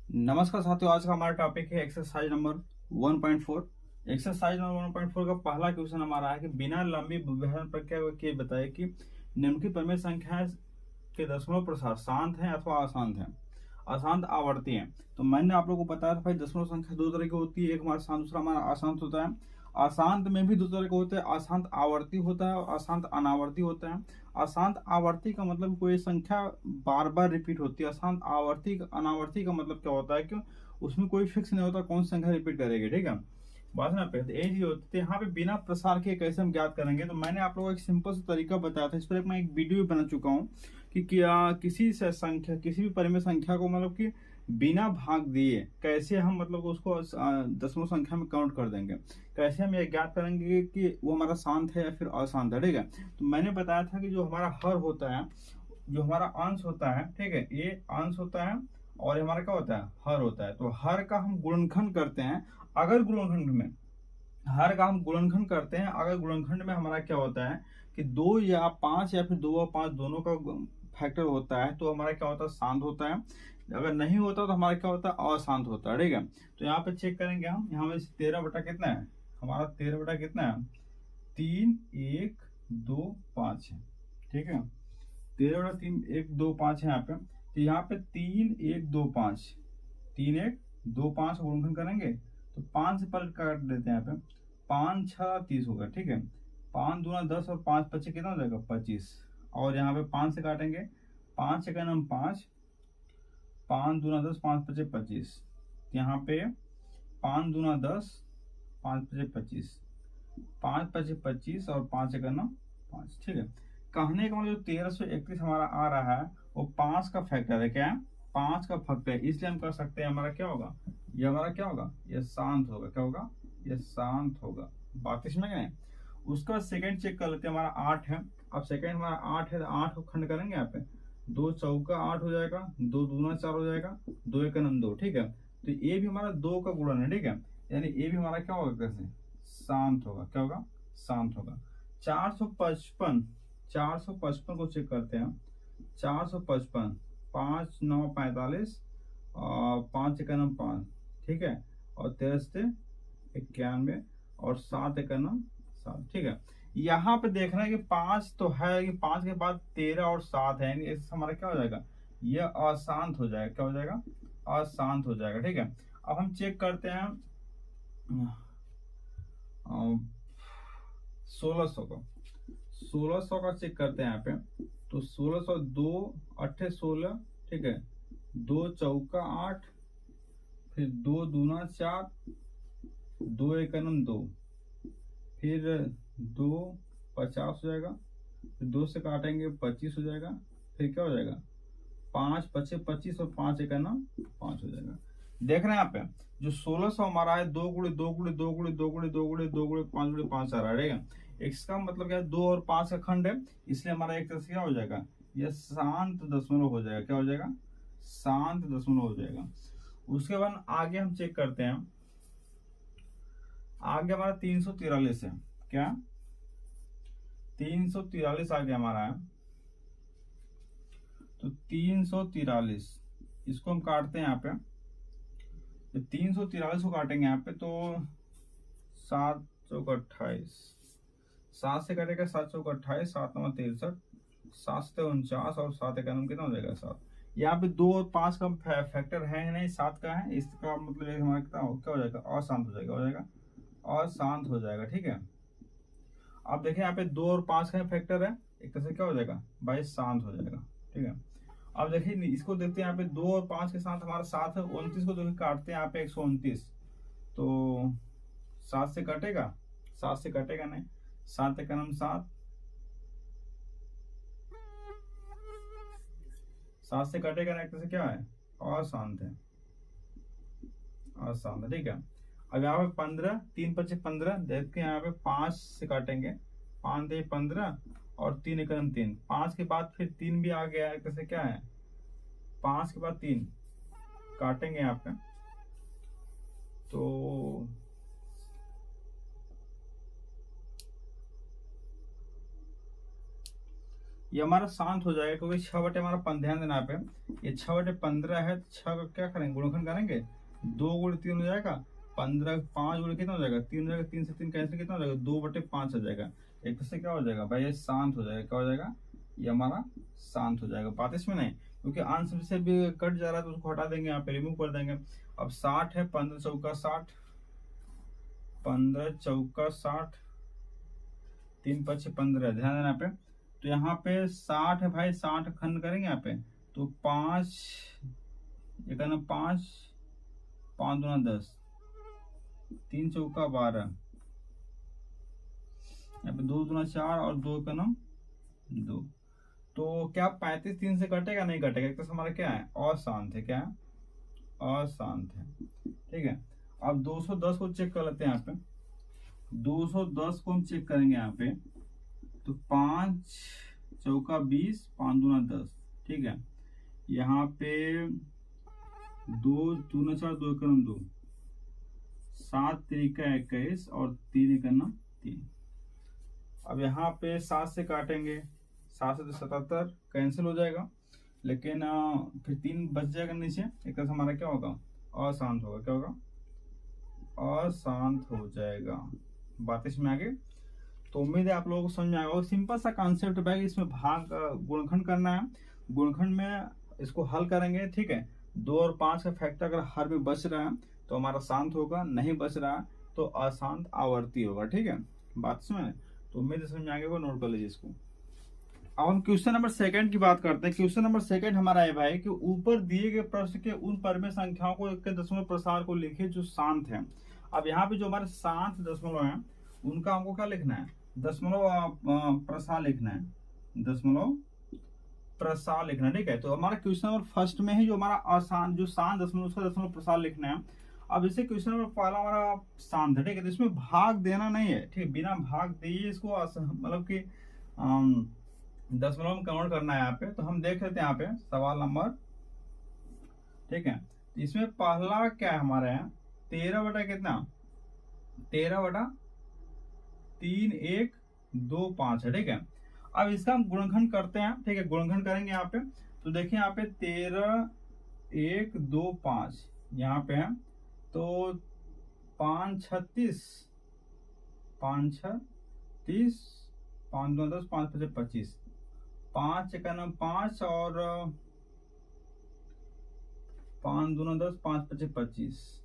नमस्कार साथियों, आज का हमारा टॉपिक है एक्सरसाइज नंबर 1.4। एक्सरसाइज नंबर 1.4 का पहला क्वेश्चन हमारा है कि बिना लंबी विभाजन प्रक्रिया के बताइए कि निम्नलिखित परिमेय संख्या के दशमलव प्रसार शांत है अथवा अशांत है, अशांत आवर्ती है। तो मैंने आप लोगों को बताया था भाई दशमलव संख्या दो तरह की होती है, एक हमारा शांत, दूसरा हमारा अशांत होता है। अशांत में भी दो तरह के होते हैं, अशांत आवर्ती होता है और अशांत अनावर्ती होता है। अशांत आवर्ती का मतलब कोई संख्या बार बार रिपीट होती है। अशांत आवर्ती अनावर्ती का मतलब क्या होता है कि उसमें कोई फिक्स नहीं होता कौन सी संख्या रिपीट करेगी। ठीक है, बात ना पे ये चीज होती है। यहाँ पे बिना प्रसार के कैसे हम ज्ञात करेंगे, तो मैंने आप लोगों को एक सिंपल सा तरीका बताया था। इस पर मैं एक वीडियो भी बना चुका हूँ कि क्या किसी से संख्या, किसी भी परिमेय संख्या को मतलब कि बिना भाग दिए कैसे हम मतलब उसको दशमलव संख्या में काउंट कर देंगे, कैसे हम ये ज्ञात करेंगे कि वो हमारा शांत है या फिर अशांत है। ठीक है, तो मैंने बताया था कि जो हमारा हर होता है, जो हमारा अंश होता है, ठीक है, ये अंश होता है और ये हमारा क्या होता है, हर होता है। तो हर का हम गुणनखंड करते हैं। अगर गुणनखंड में हर का हम गुणनखंड करते हैं, अगर गुणनखंड में हमारा क्या होता है कि दो या पांच या फिर दो और पांच दोनों का फैक्टर होता है, तो हमारा क्या होता है, शांत होता है। अगर नहीं होता तो हमारा क्या होता है, अशांत होता है। ठीक है, तो यहाँ पे चेक करेंगे हम, यहाँ में 13 बटा कितना है, हमारा 13 बटा कितना है, 3 1 2 5 है। ठीक है, 13 बटा 3 1 2 5 है यहाँ पे। तो यहाँ पे 3 1 2 5, 3 1 2 5 गुणनखंड करेंगे तो 5 से पलट काट देते हैं यहाँ पे। 5 6 30 होगा। ठीक है, 5 दूना 10 और 5 5 कितना हो जाएगा, 25। और यहाँ पे 5 से काटेंगे, 5 1 5, 5 दूना 10, 5 5 25। यहाँ पे 5 दूना 10, 5 5 25, 5 5 25 और 5 1 5। ठीक है, कहने का मतलब 1331 हमारा आ रहा है वो 5 का फैक्टर है। क्या है, 5 का फैक्टर है, इसलिए हम कर सकते हैं हमारा क्या होगा, ये हमारा क्या होगा, ये शांत होगा। क्या होगा, ये शांत होगा। बात इसमें क्या है। उसका बाद सेकंड चेक कर लेते हैं, हमारा 8 है। अब सेकंड हमारा 8 है तो 8 को खंड करेंगे यहाँ पे, 2 चौका 8 हो जाएगा, 2 दूना 4 हो जाएगा, 2 1 2। ठीक है, तो ये भी हमारा 2 का गुणन है। ठीक है, यानी ये भी हमारा क्या होगा, कैसे शांत होगा। क्या होगा, शांत होगा। 455, 455 को चेक करते हैं। 455, 5 9 45 और 5 1 5। ठीक है, और 13 91 और 7 1 7। ठीक है, यहाँ पे देखना है कि 5 तो है कि 5 के बाद 13 और 7 है, यानी इससे हमारा क्या हो जाएगा, यह अशांत हो जाएगा। क्या हो जाएगा, अशांत हो जाएगा। ठीक है, अब हम चेक करते हैं 1600 को, 1600 का चेक करते हैं यहाँ पे। तो 1600, 2 8 16। ठीक है, 2 चौका 8, फिर 2 दूना 4, 2 1 2, फिर 2 50 हो जाएगा, फिर 2 से काटेंगे 25 हो जाएगा, फिर क्या हो जाएगा, 5 5 25 और 5 1 5 हो जाएगा। देख रहे हैं यहाँ पे जो 1600 हमारा है, 2 गुणे 2 गुणे 2 गुणे 2 गुणे 2 गुणे 5 गुणे 5 आ रहा है। ठीक है, इसका मतलब क्या है, 2 और 5 का खंड है, इसलिए हमारा एक तरह से क्या हो जाएगा, यह शांत दशमलव हो जाएगा। क्या हो जाएगा, शांत दशमलव हो जाएगा। उसके बाद आगे हम चेक करते हैं, आगे हमारा 343 है। क्या, 343 आगे हमारा है। तो 343 इसको हम काटते हैं यहाँ पे। तो 343 को काटेंगे यहाँ पे तो 7 चौक 28, 7 से कटेगा 7 चौक 28, 7 9 63, 7 से 49 और 7 1 कितना हो जाएगा, 7। यहाँ पे 2 और 5 का फैक्टर है नहीं, 7 का है, इसका मतलब ये हमारा कितना क्या हो जाएगा, अशांत हो जाएगा। हो जाएगा, अशांत हो जाएगा। ठीक है, अब देखिए यहाँ पे 2 और 5 का फैक्टर है, एक तरह से क्या हो जाएगा भाई, शांत हो जाएगा। ठीक है, अब देखिए इसको देखते हैं, यहाँ पे 2 और 5 के साथ हमारा 7 है, 29 को देखिए काटते हैं यहाँ पे 129। तो 7 से कटेगा, 7 से कटेगा नहीं, 7 1 7, 7 से कटेगा नहीं, एक तरह से क्या है, अशांत है, अशांत है। ठीक है, अब यहाँ पे 15, 3 5 15, देखते हैं यहाँ पे 5 से काटेंगे, 5 3 15 और 3 1 3। 5 के बाद फिर 3 भी आ गया है, कैसे क्या है, 5 के बाद 3 काटेंगे यहाँ पे। तो ये हमारा शांत हो जाएगा, क्योंकि 6 बटे हमारा ध्यान देना पे, ये 6/15 है। 6 का क्या करेंगे, गुणनखंड करेंगे, 2 × 3 हो जाएगा 15, 5 गुणे कितना हो जाएगा 3 हो जाएगा, 3 से 3 कैंसिल कितना हो जाएगा 2/5 हो जाएगा। एक से क्या हो जाएगा भाई, ये शांत हो जाएगा। क्या हो जाएगा, ये हमारा शांत हो जाएगा। बात इसमें नहीं, क्योंकि अंश से भी कट जा रहा है तो उसको हटा देंगे, यहाँ पे रिमूव कर देंगे। अब 60 है, 15 चौका 60, 15 चौका 60, 3 5 15, ध्यान देना पे। तो यहाँ पे 60 है भाई, 60 खंड करेंगे यहाँ पे, तो 5 एक 5, 5 दूना 10, 3 चौका 12, यहाँ पे 2 दूना 4 और 2 का 2। तो क्या 35 3 से कटेगा, नहीं कटेगा। एक तो हमारा क्या है, अशांत है। क्या है, अशांत है। ठीक है, अब 210 को चेक कर लेते हैं। यहाँ पे 210 को हम चेक करेंगे यहाँ पे, तो 5 चौका 20, 5 दूना 10। ठीक है, यहाँ पे 2 दूना 4, 2 एक 2, 7 3 21 और 3 एक 3। अब यहाँ पे 7 से काटेंगे, 7 से तो 77 कैंसिल हो जाएगा, लेकिन फिर 3 बच जाएगा नीचे। एक तरह से हमारा क्या होगा, अशांत होगा। क्या होगा, अशांत हो जाएगा। बात इसमें आगे, तो उम्मीद है आप लोगों को समझ में आएगा। और सिंपल सा कॉन्सेप्ट भाई, इसमें भाग गुणनखंड करना है। गुणनखंड में इसको हल करेंगे। ठीक है, 2 और 5 का फैक्टर अगर हर में बच रहा है तो हमारा शांत होगा, नहीं बच रहा है तो अशांत आवर्ती होगा। ठीक है, बात समझ, तो उम्मीद है समझ में आगे, वो नोट कर लीजिए इसको। अब हम क्वेश्चन नंबर 2 की बात करते हैं। क्वेश्चन नंबर 2 हमारा है भाई कि ऊपर दिए गए प्रश्न के उन परिमेय संख्याओं को के दशमलव प्रसार को लिखे जो शांत है। अब यहाँ पे जो हमारे शांत दशमलव है उनका हमको क्या लिखना है, दशमलव प्रसार लिखना है, दशमलव प्रसार लिखना है। ठीक है, तो हमारा क्वेश्चन नंबर 1 में ही जो हमारा अशांत जो शांत दशमलव, उसका दशमलव प्रसार लिखना है। अब इसे क्वेश्चन नंबर पहला हमारा शांत है। ठीक है, तो इसमें भाग देना नहीं है। ठीक है, बिना भाग दिए इसको मतलब कि दशमलव में कन्वर्ट करना है यहाँ पे। तो हम देख लेते हैं यहाँ पे सवाल नंबर। ठीक है, इसमें पहला क्या है हमारे यहाँ, 13 बटा कितना, 13/3 1 2 5 है। ठीक है, अब इसका हम गुणनखंड करते हैं। ठीक है, गुणनखंड करेंगे यहाँ पे, तो देखिए यहाँ पे 13 1 2 5 यहाँ पे है, तो 5 36, 5 36, 5 2 10, 5 5 25, 5 1 5 और 5 2 10, 5 5 25,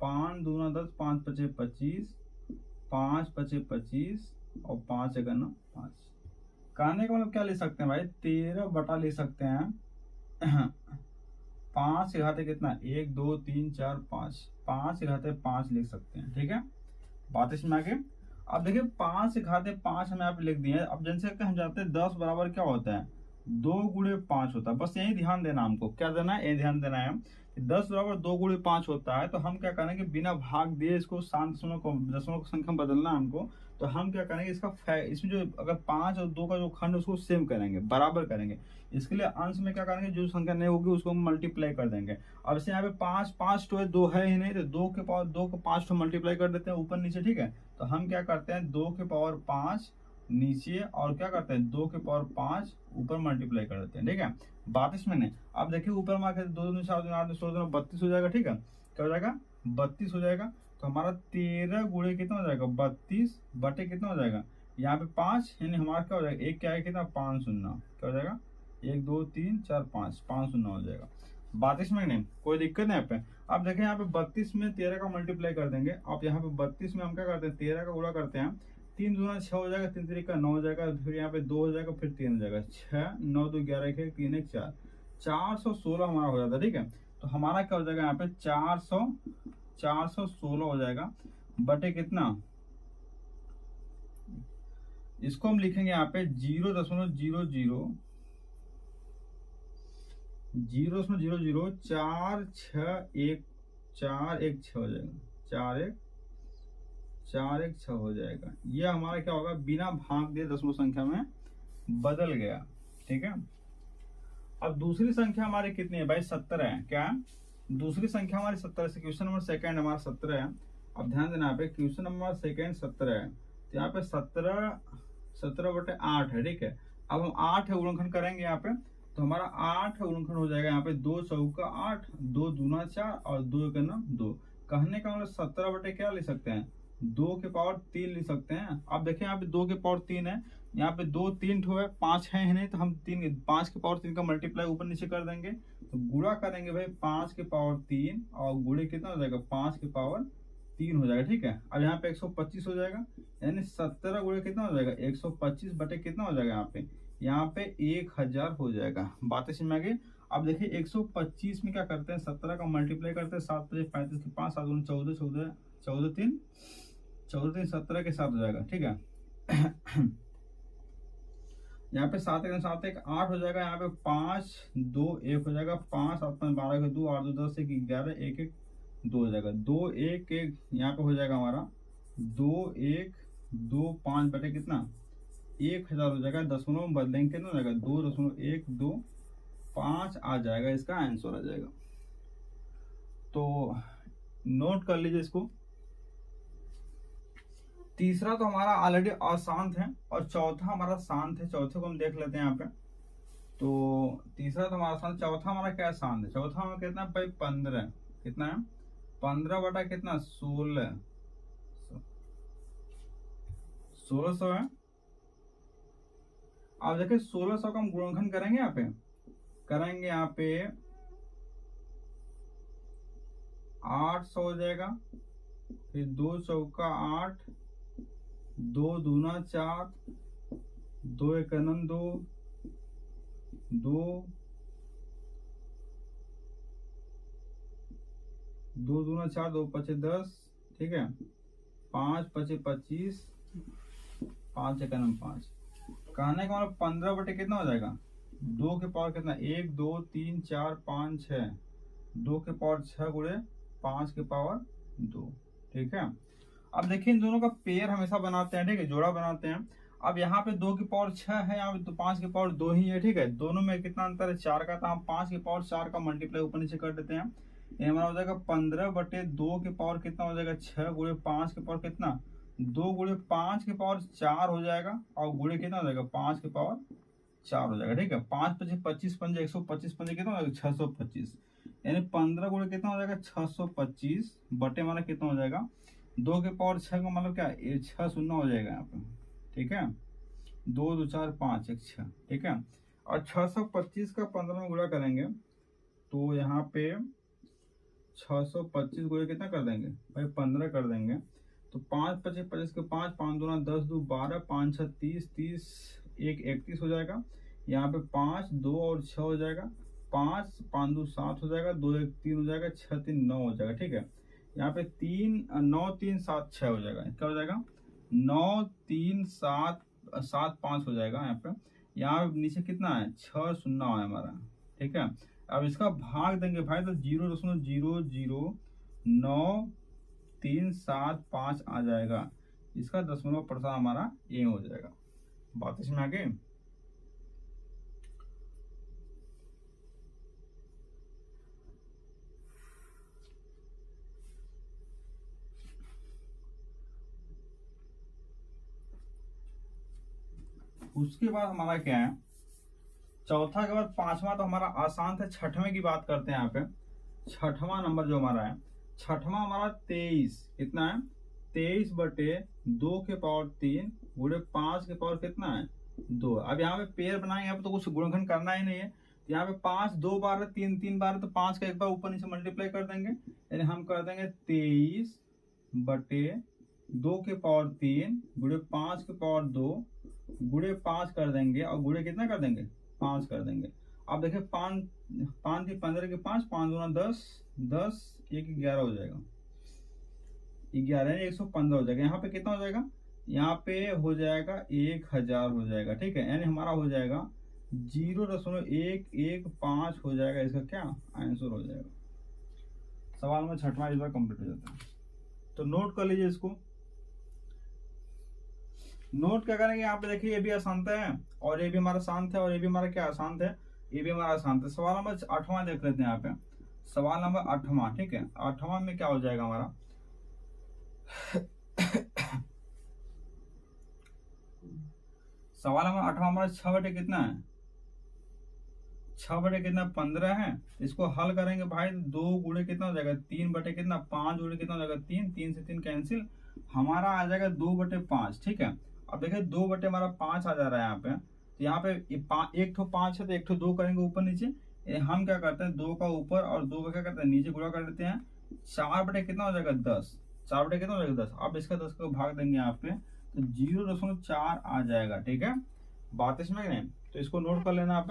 5 2 10, 5 5 25, 5 5 25 और 5 1 5। कहने का मतलब क्या ले सकते हैं भाई, 13 बटा ले सकते हैं 5 घाते कितना, 1 2 3 4 5, 5 घाते 5 लिख सकते हैं। ठीक है, बात इसमें आगे। अब देखिए 5 घाते 5 हमें आप लिख दिए। अब जैसे हम जानते हैं 10 बराबर क्या होता है, 2 गुणे 5 होता है। बस यही ध्यान देना, हमको क्या देना है, ये ध्यान देना है कि 10 बराबर 2 गुणे 5 होता है। तो हम क्या करेंगे, बिना भाग दिए इसको शांत दशमलव की संख्या बदलना हमको। तो हम क्या करेंगे, इसका इसमें जो अगर 5 और 2 का जो खंड उसको सेम करेंगे, बराबर करेंगे। इसके लिए अंश में क्या करेंगे, जो संख्या नहीं होगी उसको हम मल्टीप्लाई कर देंगे। अब इसे यहाँ पे 5 5 तो है, 2 है ही नहीं, तो 2 के पावर 2 को 5 तो मल्टीप्लाई कर देते हैं ऊपर नीचे। ठीक है, तो हम क्या करते हैं 2 के पावर 5 नीचे, और क्या करते हैं 2 के पावर 5 ऊपर मल्टीप्लाई कर देते हैं। ठीक है, बात इसमें नहीं। अब देखिए ऊपर में आकर 2 2 4 2 8 16 32 हो जाएगा। ठीक है, क्या हो जाएगा, 32 हो जाएगा। तो हमारा 13 गुणे कितना हो जाएगा, 32 बटे कितना हो जाएगा, यहाँ पे 5, यानी हमारा क्या हो जाएगा, एक क्या है कितना, 5 शून्य। क्या हो जाएगा, 1 2 3 4 5, 5 शून्य हो जाएगा। बात इसमें नहीं, कोई दिक्कत नहीं यहाँ पे। अब देखें यहाँ पे 32 में 13 का मल्टीप्लाई कर देंगे। अब यहाँ पे 32 में हम क्या करते हैं, 13 का गुणा करते हैं, 3 दूना 6 हो जाएगा, 3 3 का 9 हो जाएगा, फिर यहाँ पे 2 हो जाएगा, फिर 3 हो जाएगा, 6 9 2 11 1 3 1 4, 416 हमारा हो जाता है। ठीक है, तो हमारा क्या हो जाएगा यहाँ पे 416 हो जाएगा बटे कितना, इसको हम लिखेंगे यहाँ पे 0.00 4 6 1 4 1 6 हो जाएगा, 4 1 6 हो जाएगा। ये हमारा क्या होगा, बिना भाग दिए दशमलव संख्या में बदल गया। ठीक है, अब दूसरी संख्या हमारी कितनी है भाई, 17 है। क्या दूसरी संख्या हमारी 17 से, क्वेश्चन नंबर 2 हमारा 17 है। अब ध्यान देना यहाँ पे, क्वेश्चन नंबर 2 17 है, तो यहाँ पे 17 बटे 8 है। ठीक है, अब हम 8 गुणनखंड करेंगे यहाँ पे, तो हमारा 8 गुणनखंड हो जाएगा यहाँ पे 2 चौका 8, 2 दूना 4 और 2 एक ना 2। कहने का मतलब 17 बटे क्या ले सकते हैं, 2 के पावर 3 ले सकते हैं। अब देखिए यहाँ पे 2 के पावर 3 है, यहाँ पे 2 3 ठो है, 5 है ही नहीं, तो हम 5 के पावर 3 का मल्टीप्लाई ऊपर नीचे कर देंगे, तो गुणा करेंगे भाई 5 के पावर 3 और गुणे कितना हो जाएगा 5 के पावर 3 हो जाएगा। ठीक है, अब यहाँ पे 125 हो जाएगा, यानी 17 गुणे कितना हो जाएगा 125 बटे कितना हो जाएगा यहाँ पे 1000 हो जाएगा। बातें समझ में आ गई। अब देखिए 125 में क्या करते हैं, 17 का मल्टीप्लाई करते हैं, 7 5 35 के 5 7 14 14 14 3 14 3 17 के साथ हो जाएगा। ठीक है यहाँ पे 7 1 7 1 8 हो जाएगा, यहाँ पे 5 2 1 हो जाएगा, 5 7 5 12 2 8 2 10 1 11 1 1 2 हो जाएगा, 2 1 1 यहाँ पे हो जाएगा हमारा 2 1 2 5 बटे कितना 1000 हो जाएगा। दशमलव में बदलेंगे कितना हो जाएगा 2.125 आ जाएगा, इसका आंसर आ जाएगा। तो नोट कर लीजिए इसको। तीसरा तो हमारा ऑलरेडी अशांत है और चौथा हमारा शांत है। चौथे को हम देख लेते हैं यहाँ पे। तो तीसरा तो हमारा शांत, चौथा हमारा क्या शांत है, चौथा हमारा कितना है भाई 15, कितना है 15 बटा कितना 1600 है। अब देखिए 1600 का हम गुणनखंड करेंगे यहाँ पे, करेंगे यहाँ पे 800 हो जाएगा, फिर 2 चौका 8, 2 दूना 4, 2 एक 2 2 2 दूना 4 2 5 10, ठीक है 5 5 25 5 एक 5। कहने का मतलब 15 बटे कितना हो जाएगा 2 के पावर कितना 1 2 3 4 5 6, 2 के पावर 6 गुणे 5 के पावर 2। ठीक है, अब देखिए इन दोनों का पेयर हमेशा बनाते हैं, ठीक है, जोड़ा बनाते हैं। अब यहाँ पे 2 की पावर 6 है, यहाँ पे तो 5 की पावर 2 ही है। ठीक है, दोनों में कितना अंतर है 4 का, तो हम 5 की पावर 4 का मल्टीप्लाई ऊपर नीचे कर देते हैं। ये हमारा हो जाएगा 15 बटे 2 के पावर कितना हो जाएगा 6 गुणे 5 के पावर कितना 2 गुणे 5 के पावर 4 हो जाएगा, और गुणे कितना हो जाएगा 5 के पावर 4 हो जाएगा। ठीक है, 5 5 25 पंजे 125 पंजे कितना हो जाएगा 625, यानी 15 गुणे कितना हो जाएगा 625 बटे हमारा कितना हो जाएगा 2 के पावर 6 का मतलब क्या 6 शून्य हो जाएगा यहाँ पे। ठीक है, 2 2 4 5 1 6। ठीक है, और 625 का 15 में गुणा करेंगे तो यहाँ पे 625 गुणे कितना कर देंगे भाई 15 कर देंगे, तो 5 25 25 के 5 5 दूना 10 2 12 5 6 30 30 1 31 हो जाएगा। यहाँ पे 5 2 और 6 हो जाएगा, 5 5 2 7 हो जाएगा, 2 1 3 हो जाएगा, 6 3 9 हो जाएगा। ठीक है, यहाँ पे 9 3 7 6 हो जाएगा, क्या हो जाएगा 9 3 7 7 5 हो जाएगा। यहाँ पे नीचे कितना है 6 शून्य है हमारा। ठीक है, अब इसका भाग देंगे भाई तो 0.00937 आ जाएगा, इसका दशमलव % हमारा ये हो जाएगा। बात इसमें आगे उसके बाद हमारा क्या है, चौथा के बाद पांचवा तो हमारा अशांत है। छठवें की बात करते हैं यहाँ पे। छठवां नंबर जो हमारा है, छठवां हमारा 23, कितना है 23 बटे 2 के पावर 3 गुणे 5 के पावर कितना है 2। अब यहाँ पे पेयर बनाएंगे, यहाँ पे तो कुछ गुणनखंड करना ही नहीं है, तो यहाँ पे 5 2 बार 3 3 बार, तो 5 का एक बार ऊपर नीचे मल्टीप्लाई कर देंगे, यानी हम कर देंगे 23 बटे 2 के पावर 3 गुणे 5 के पावर 2 गुणे 5 कर देंगे, और गुणे कितना कर देंगे 5 कर देंगे। अब देखिए 5 5 15 के 5 5 दूना 10 10 1 11 हो जाएगा, 11 115 हो जाएगा। यहाँ पे कितना हो जाएगा, यहाँ पे हो जाएगा 1000 हो जाएगा। ठीक है, यानी हमारा हो जाएगा 0.115 हो जाएगा, इसका क्या आंसर हो जाएगा। सवाल में छठवां इस बार कंप्लीट हो जाता है। तो नोट कर लीजिए इसको। नोट क्या करेंगे, यहाँ पे देखिए ये भी अशांत है और ये भी हमारा शांत है, और ये भी हमारा क्या अशांत है, ये भी हमारा शांत है। सवाल नंबर 8वां देख लेते हैं यहाँ पे। सवाल नंबर 8वां, ठीक है, 8वां में क्या हो जाएगा हमारा सवाल हमारा 8वां हमारा 6 बटे कितना है, 6 बटे कितना 15 है। इसको हल करेंगे भाई, 2 गुणे कितना हो जाएगा 3 बटे कितना 5 गुणे कितना हो जाएगा 3, 3 से 3 कैंसिल, हमारा आ जाएगा 2 बटे 5। ठीक है, अब देखिए 2 बटे हमारा 5 आ जा रहा है यहाँ पे, तो यहाँ पे एक ठो 5 है तो एक ठो 2 करेंगे ऊपर नीचे। हम क्या करते हैं 2 का ऊपर और 2 का क्या करते हैं नीचे गुणा कर देते हैं। 4 बटे कितना हो जाएगा 10, 4 बटे कितना हो जाएगा 10। अब इसका 10 को भाग देंगे यहाँ पे तो 0.4 आ जाएगा। ठीक है, बात इसमें नहीं, तो इसको नोट कर लेना आप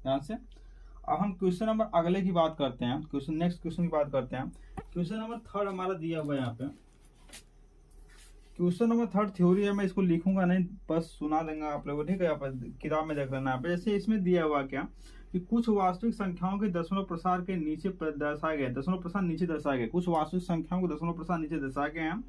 यहाँ से। अब हम क्वेश्चन नंबर अगले की बात करते हैं, नेक्स्ट क्वेश्चन की बात करते हैं। क्वेश्चन नंबर 3 हमारा दिया हुआ है यहाँ पे। क्वेश्चन नंबर 3 थ्योरी है, मैं इसको लिखूंगा नहीं, बस सुना देंगे आप लोगों को। ठीक है, आप किताब में देख लेना आप। जैसे इसमें दिया हुआ क्या कि कुछ वास्तविक संख्याओं के दशमलव प्रसार के नीचे दर्शाए गए, दशमलव प्रसार नीचे दर्शाए गए, कुछ वास्तविक संख्याओं को दशमलव प्रसार नीचे दर्शाए गए हैं।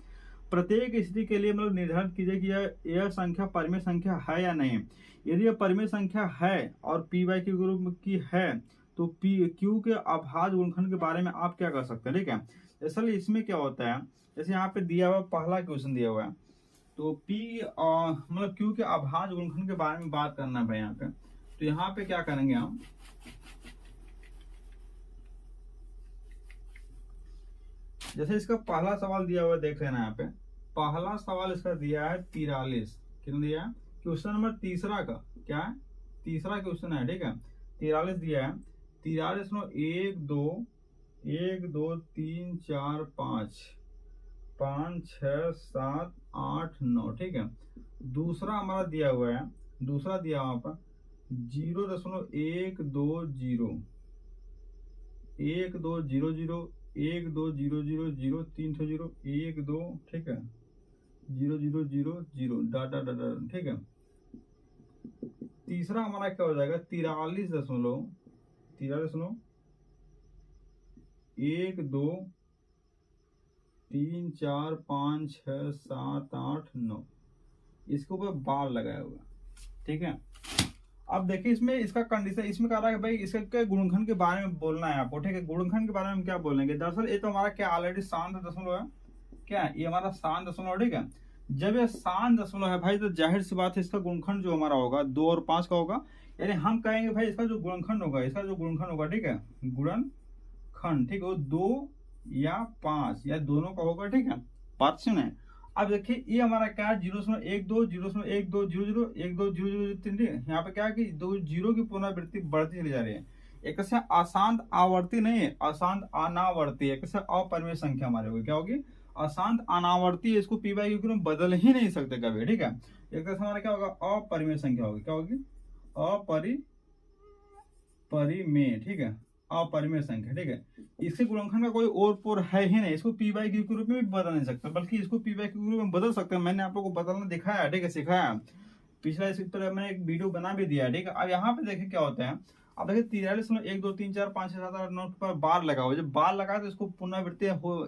प्रत्येक स्थिति के लिए मतलब निर्धारित कीजिए कि यह संख्या परिमेय संख्या है या नहीं। यदि यह परिमेय संख्या है और पी बाई क्यू ग्रुप की है तो पी क्यू के अभाज्य गुणनखंड के बारे में आप क्या कर सकते हैं। ठीक है, असल इसमें क्या होता है, जैसे यहाँ पे दिया हुआ पहला क्वेश्चन दिया हुआ है, तो पी मतलब क्यू के अभाज्य गुणनखंड के बारे में बात करना है यहाँ पे। तो यहाँ पे क्या करेंगे हम, जैसे इसका पहला सवाल दिया हुआ देख लेना यहाँ पे। पहला सवाल इसका दिया है 43, कितना दिया है, क्वेश्चन नंबर तीसरा का क्या है, तीसरा क्वेश्चन है। ठीक है, 43 दिया है। 43 नो 1 2 1 2 3 4 5 5 6 7 8 9। ठीक है, दूसरा हमारा दिया हुआ है, दूसरा दिया हुआ पर 0.120 1 2 0 1 2 0 0 1 2 0 0 0 3 0 1 2। ठीक है, 0 0 0 0 डाटा डाटा। ठीक है, तीसरा हमारा क्या हो जाएगा 43 दशमलव 1 2 3 4 5 6 7 8 9, इसके ऊपर बार लगाया हुआ। ठीक है, अब देखिए इसमें इसका कंडीशन इसमें कह रहा है कि भाई इसके गुणनखंड के बारे में बोलना है आपको। ठीक है, गुणनखंड के बारे में क्या बोलेंगे, दरअसल ये तो हमारा क्या ऑलरेडी शांत दशमलव है, क्या है ये हमारा शांत दशमलव। ठीक है, जब ये शांत दशमलव है भाई तो जाहिर सी बात है इसका गुणनखंड जो हमारा होगा 2 और 5 का होगा, यानी हम कहेंगे भाई इसका जो गुणनखंड होगा, इसका जो गुणनखंड होगा, ठीक है गुणनखंड, ठीक है, वो 2 या 5 या दोनों का होगा। ठीक है, बात सुने। अब देखिए ये हमारा क्या है 0.12 0.1 2 0 0 1 2 0 0 3। यहाँ पे क्या है कि 2 0 की पुनरावृत्ति बढ़ती चली जा रही है। एक से अशांत आवर्ती नहीं है, अशांत अनावर्ती, एक से अपरिमेय संख्या हमारे होगी, क्या होगी अशांत अनावर्ती। इसको पी बाई क्यू में बदल ही नहीं सकते कभी। ठीक है, एक तरह से हमारा क्या होगा अपरिमेय संख्या होगी, क्या होगी परिमेय। ठीक है, अपरिमेय संख्या। ठीक है, इसके गुणनखंड का कोई और पोर है ही नहीं, इसको पी बाई क्यू के रूप में भी बदल नहीं सकते, बल्कि इसको पी बाई क्यू के रूप में बदल सकते हैं। मैंने आप लोगों को बदलना दिखाया, ठीक है, सिखाया पिछला, इसी तरह मैंने एक वीडियो बना भी दिया। ठीक है, अब यहाँ पे देखिए क्या होता है, अब देखिए 43 1 2 3 4 5 6 7 8 9 पर बार लगा हुआ, जब बार लगा तो इसको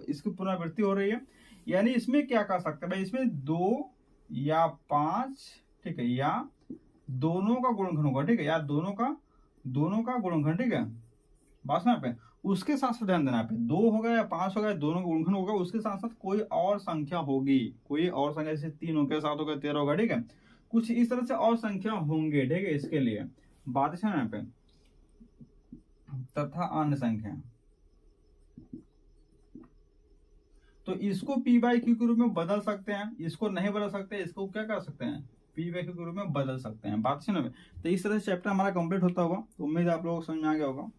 इसकी पुनरावृत्ति हो रही है, यानी इसमें क्या कर सकते हैं भाई, इसमें 2 या 5, ठीक है, या दोनों का गुणनखंड होगा। ठीक है, या दोनों का गुणनखंड। ठीक है, बात सुना पे, उसके साथ साथ ध्यान देना पे 2 होगा या 5 होगा, दोनों का गुणनखंड होगा, उसके साथ साथ कोई और संख्या होगी, कोई और संख्या, जैसे 3 हो गया 7 हो गया 13 होगा। ठीक है, कुछ इस तरह से और संख्या होंगे। ठीक है, इसके लिए बात है यहाँ पे, तथा अन्य संख्या, तो इसको पी बाई क्यू के रूप में बदल सकते हैं, इसको नहीं बदल सकते, इसको क्या कर सकते हैं पी बाई क्यू के रूप में बदल सकते हैं। बात सुनो, तो इस तरह से चैप्टर हमारा कंप्लीट होता होगा, तो उम्मीद है आप लोगों को समझ में आ गया होगा।